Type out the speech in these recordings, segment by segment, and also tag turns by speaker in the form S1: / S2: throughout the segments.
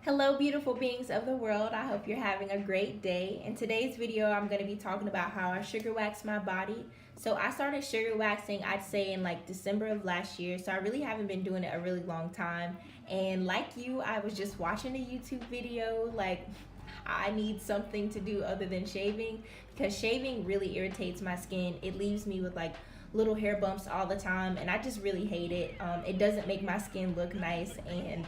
S1: Hello, beautiful beings of the world. I hope you're having a great day. In today's video, I'm going to be talking about how I sugar wax my body. So I started sugar waxing, I'd say in like December of last year. So I really haven't been doing it a really long time. And like you, I was just watching a YouTube video. Like, I need something to do other than shaving, because shaving really irritates my skin. It leaves me with like little hair bumps all the time, and I just really hate it. It doesn't make my skin look nice, and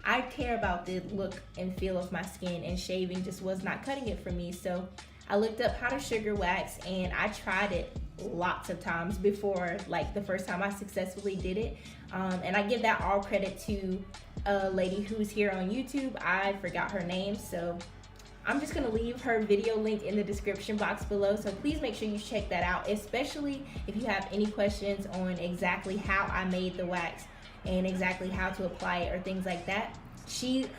S1: I care about the look and feel of my skin, and shaving just was not cutting it for me. So I looked up how to sugar wax, and I tried it lots of times before, like the first time I successfully did it. And I give that all credit to a lady who's here on YouTube. I forgot her name, so I'm just gonna leave her video link in the description box below, so please make sure you check that out, especially if you have any questions on exactly how I made the wax and exactly how to apply it or things like that.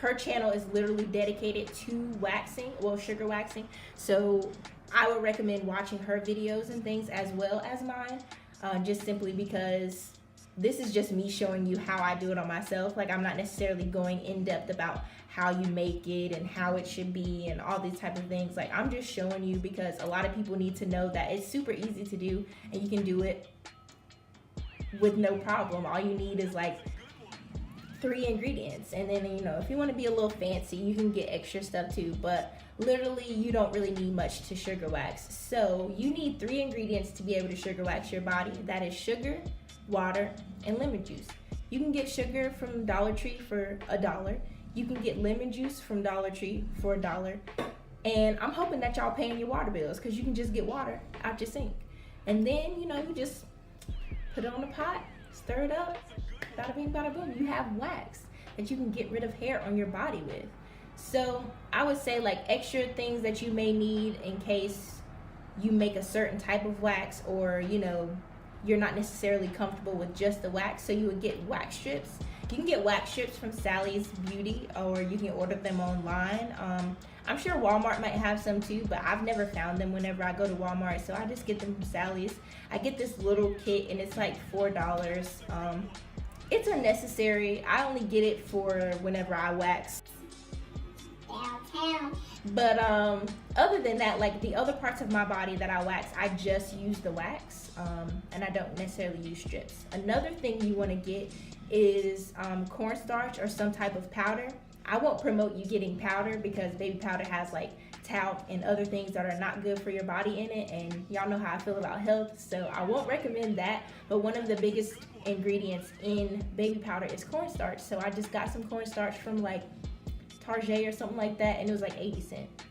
S1: Her channel is literally dedicated to waxing, well, sugar waxing, so I would recommend watching her videos and things as well as mine, just simply because this is just me showing you how I do it on myself. Like, I'm not necessarily going in depth about how you make it and how it should be and all these type of things. Like, I'm just showing you because a lot of people need to know that it's super easy to do and you can do it with no problem. All you need is like 3 ingredients, and then, you know, if you want to be a little fancy, you can get extra stuff too, but literally you don't really need much to sugar wax. So you need 3 ingredients to be able to sugar wax your body. That is sugar, water, and lemon juice. You can get sugar from Dollar Tree for $1. You can get lemon juice from Dollar Tree for $1. And I'm hoping that y'all paying your water bills, because you can just get water out your sink. And then, you know, you just put it on the pot, stir it up, bada bing, bada boom. You have wax that you can get rid of hair on your body with. So I would say, like, extra things that you may need in case you make a certain type of wax, or, you know, you're not necessarily comfortable with just the wax. So you would get wax strips. You can get wax strips from Sally's Beauty, or you can order them online. I'm sure Walmart might have some too, but I've never found them whenever I go to Walmart, so I just get them from Sally's. I get this little kit and it's like $4. It's unnecessary. I only get it for whenever I wax downtown. But other than that, like the other parts of my body that I wax, I just use the wax, and I don't necessarily use strips. Another thing you want to get is cornstarch or some type of powder. I won't promote you getting powder, because baby powder has like talc and other things that are not good for your body in it, and y'all know how I feel about health, so I won't recommend that. But one of the biggest ingredients in baby powder is cornstarch. So I just got some cornstarch from like Target or something like that, and it was like 80 cents.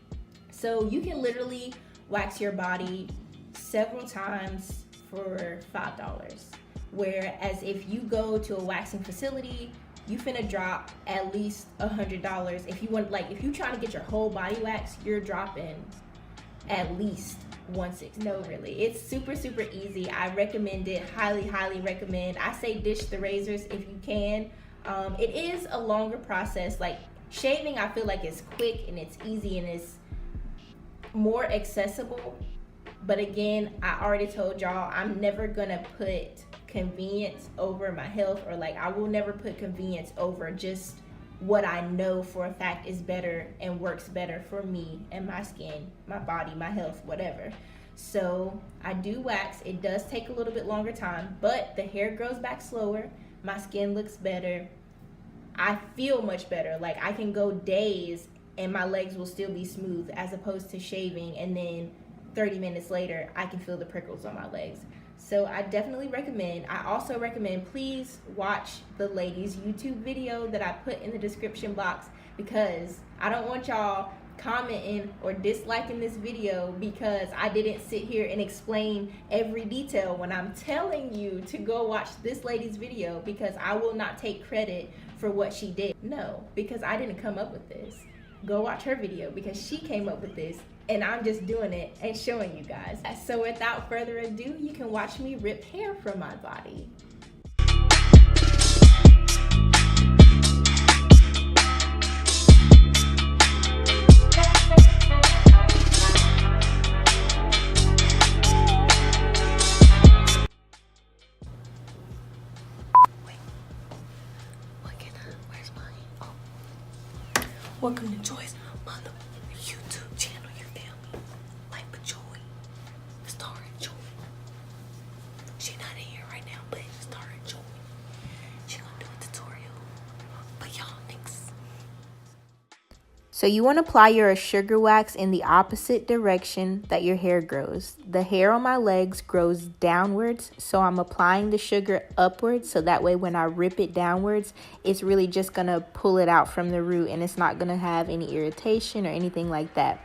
S1: So you can literally wax your body several times for $5. Whereas if you go to a waxing facility, you finna drop at least $100. If you want, like, if you trying to get your whole body waxed, you're dropping at least $160. No, really, it's super easy. I recommend it, highly recommend. I say ditch the razors if you can. It is a longer process. Like shaving, I feel like it's quick and it's easy and it's more accessible. But again, I already told y'all, I'm never gonna put convenience over my health, or like I will never put convenience over just what I know for a fact is better and works better for me and my skin, my body, my health, whatever. So I do wax. It does take a little bit longer time, but the hair grows back slower, my skin looks better, I feel much better. Like I can go days and my legs will still be smooth, as opposed to shaving and then 30 minutes later I can feel the prickles on my legs. So I definitely recommend. I also recommend, please watch the lady's YouTube video that I put in the description box, because I don't want y'all commenting or disliking this video because I didn't sit here and explain every detail when I'm telling you to go watch this lady's video, because I will not take credit for what she did. No, because I didn't come up with this. Go watch her video, because she came up with this, and I'm just doing it and showing you guys. So without further ado, you can watch me rip hair from my body.
S2: Welcome to Joy's mother YouTube channel. You feel me? Life of Joy. Starring Joy. She not in here right now, but starring Joy. She gonna do a tutorial for y'all niggas.
S1: So you want to apply your sugar wax in the opposite direction that your hair grows. The hair on my legs grows downwards, so I'm applying the sugar upwards, so that way when I rip it downwards, it's really just going to pull it out from the root and it's not going to have any irritation or anything like that.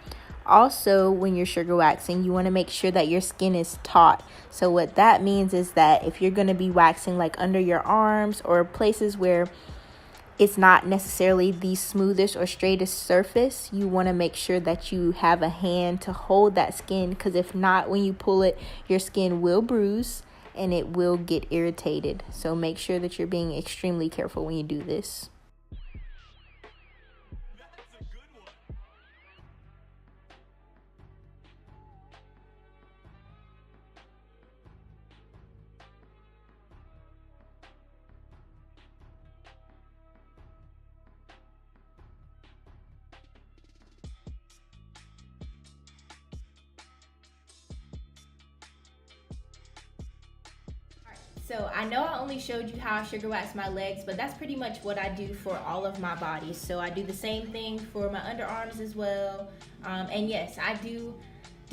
S1: Also, when you're sugar waxing, you want to make sure that your skin is taut. So what that means is that if you're going to be waxing like under your arms or places where it's not necessarily the smoothest or straightest surface, you want to make sure that you have a hand to hold that skin, because if not, when you pull it, your skin will bruise and it will get irritated. So make sure that you're being extremely careful when you do this. So I know I only showed you how I sugar wax my legs, but that's pretty much what I do for all of my body. So I do the same thing for my underarms as well. And yes, I do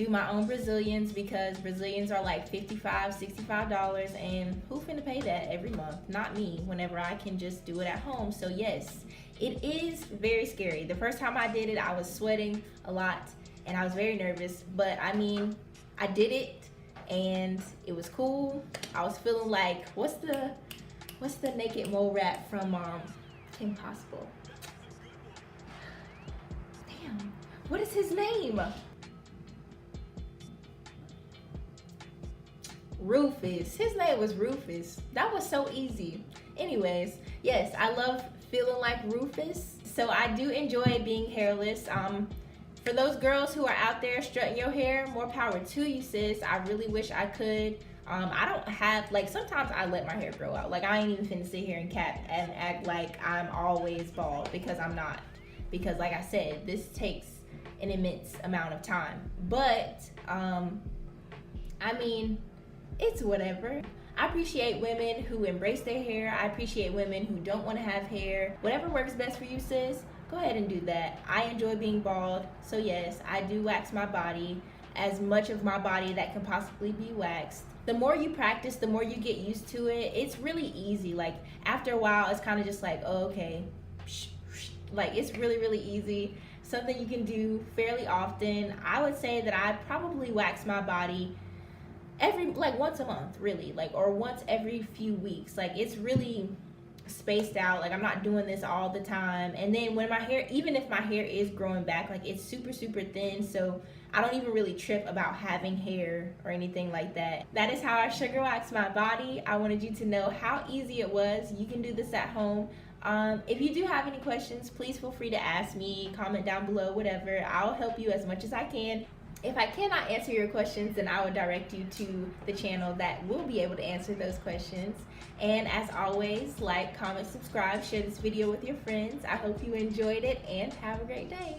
S1: my own Brazilians, because Brazilians are like $55, $65, and who finna pay that every month? Not me, whenever I can just do it at home. So yes, it is very scary. The first time I did it, I was sweating a lot and I was very nervous, but I mean, I did it. And it was cool. I was feeling like, what's the naked mole rat from Kim Possible? Damn, what is his name? Rufus. His name was Rufus. That was so easy. Anyways, yes, I love feeling like Rufus. So I do enjoy being hairless. For those girls who are out there strutting your hair, more power to you, sis. I really wish I could. I don't have, like, sometimes I let my hair grow out. Like, I ain't even finna sit here and cap and act like I'm always bald, because I'm not. Because like I said, this takes an immense amount of time. But, I mean, it's whatever. I appreciate women who embrace their hair. I appreciate women who don't want to have hair. Whatever works best for you, sis, go ahead and do that. I enjoy being bald, so yes, I do wax my body, as much of my body that can possibly be waxed. The more you practice, the more you get used to it. It's really easy. Like, after a while, it's kind of just like, oh, okay. Like, it's really, really easy. Something you can do fairly often. I would say that I probably wax my body once a month, really, like, or once every few weeks. Like, it's really spaced out. Like, I'm not doing this all the time. And then when my hair, even if my hair is growing back, like, it's super thin, so I don't even really trip about having hair or anything like that. That is how I sugar wax my body. I wanted you to know how easy it was. You can do this at home. If you do have any questions, please feel free to ask me, comment down below, whatever. I'll help you as much as I can. If I cannot answer your questions, then I will direct you to the channel that will be able to answer those questions. And as always, like, comment, subscribe, share this video with your friends. I hope you enjoyed it, and have a great day.